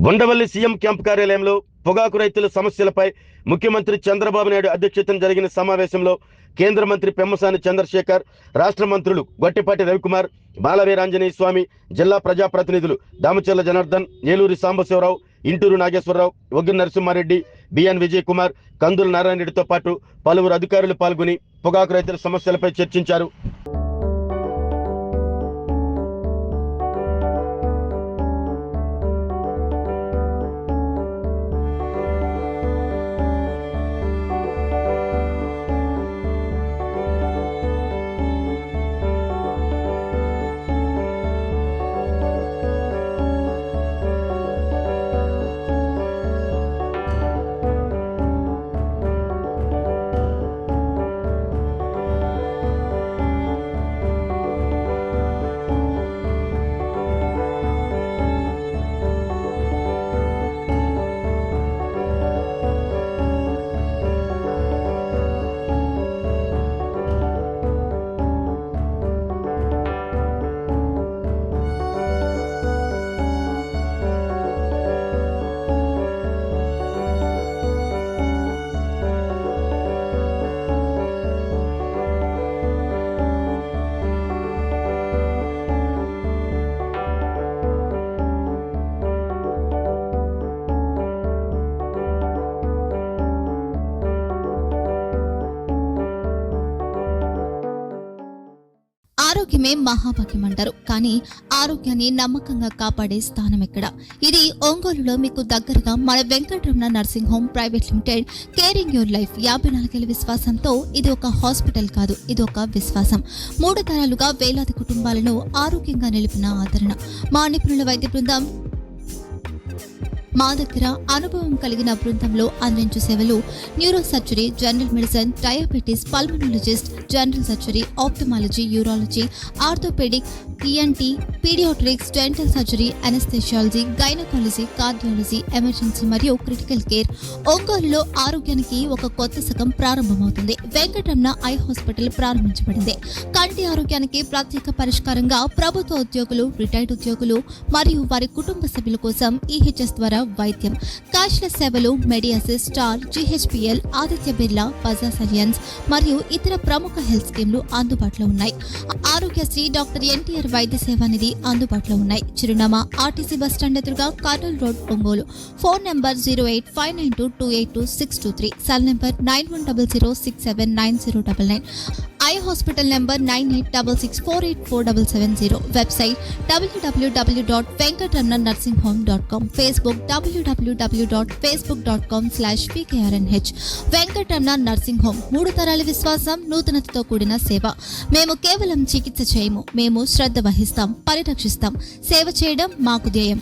Undavalli CM camp కార్యాలయంలో పొగాకు రైతుల సమస్యలపై ముఖ్యమంత్రి చంద్రబాబు నాయుడు అధ్యక్షతన జరిగిన సమావేశంలో కేంద్ర మంత్రి పెమ్మసాని చంద్రశేఖర్, రాష్ట్ర మంత్రులు గొట్టిపాటి రవికుమార్, బాలవీరాంజనేయ స్వామి, జిల్లా ప్రజాప్రతినిధులు దామచర్ల జనార్దన్, ఏలూరి సాంబశివరావు, ఇంటూరు నాగేశ్వరరావు, ఒగ్గి నరసింహారెడ్డి, బిఎన్ విజయ్ కుమార్, కందుల నారాయణ రెడ్డితో పాటు పలువురు అధికారులు పాల్గొని పొగాకు రైతుల సమస్యలపై చర్చించారు. ఆరోగ్యమే మహాభాగ్యం అంటారు. కానీ ఆరోగ్యాన్ని నమ్మకంగా కాపాడే స్థానం ఎక్కడ? ఇది ఒంగోలులో మీకు దగ్గరగా మన Venkataramana nursing home private limited. Caring your life 54 ఏళ్ల విశ్వాసంతో ఇది ఒక హాస్పిటల్ కాదు, ఇది ఒక విశ్వాసం. 3 తరాలుగా వేలాది కుటుంబాలను ఆరోగ్యంగా నిలిపిన ఆదరణ. మా నిపుణుల వైద్య బృందం మా దగ్గర అనుభవం కలిగిన బృందంలో అందించే సేవలు neuro surgery, general medicine, diabetes, pulmonologist, general surgery, ophthalmology, urology, orthopaedic, ENT, paediatrics, dental surgery, anaesthesiology, gynaecology, cardiology, emergency మరియు క్రిటికల్ కేర్. ఒంగోలులో ఆరోగ్యానికి ఒక కొత్త శకం ప్రారంభమవుతుంది. వెంకటరమణ ఐ హాస్పిటల్ ప్రారంభించబడింది. కంటి ఆరోగ్యానికి ప్రత్యేక పరిష్కారంగా ప్రభుత్వ ఉద్యోగులు, రిటైర్డ్ ఉద్యోగులు మరియు వారి కుటుంబ సభ్యుల కోసం ఈహెచ్ఎస్ ద్వారా వైద్యం, క్యాష్లెస్ సేవలు, మెడియాసిస్, స్టార్, జీహెచ్పిఎల్, ఆదిత్య బిర్లా, బజాజ్ అలియన్స్ మరియు ఇతర ప్రముఖ హెల్త్ స్కీమ్లు అందుబాటులో ఉన్నాయి. ఆరోగ్యశ్రీ, డాక్టర్ ఎన్టీఆర్ వైద్య సేవా నిధి అందుబాటులో ఉన్నాయి. చిరునామా ఆర్టీసీ బస్టాండ్ ఎదురుగా, Kurnool road, Ongole. Phone number 08592282623, cell number 9100679099. Eye hospital number 9866484770. Website www.venkatramananursinghome.com. Facebook www.facebook.com/pkrnh. Venkataramana nursing home, 3 తరాల విశ్వాసం, నూతనతతో కూడిన సేవ. మేము కేవలం చికిత్స చేయము, మేము శ్రద్ధ వహిస్తాం, పరిరక్షిస్తాం. సేవ చేయడం మాకు ధ్యేయం.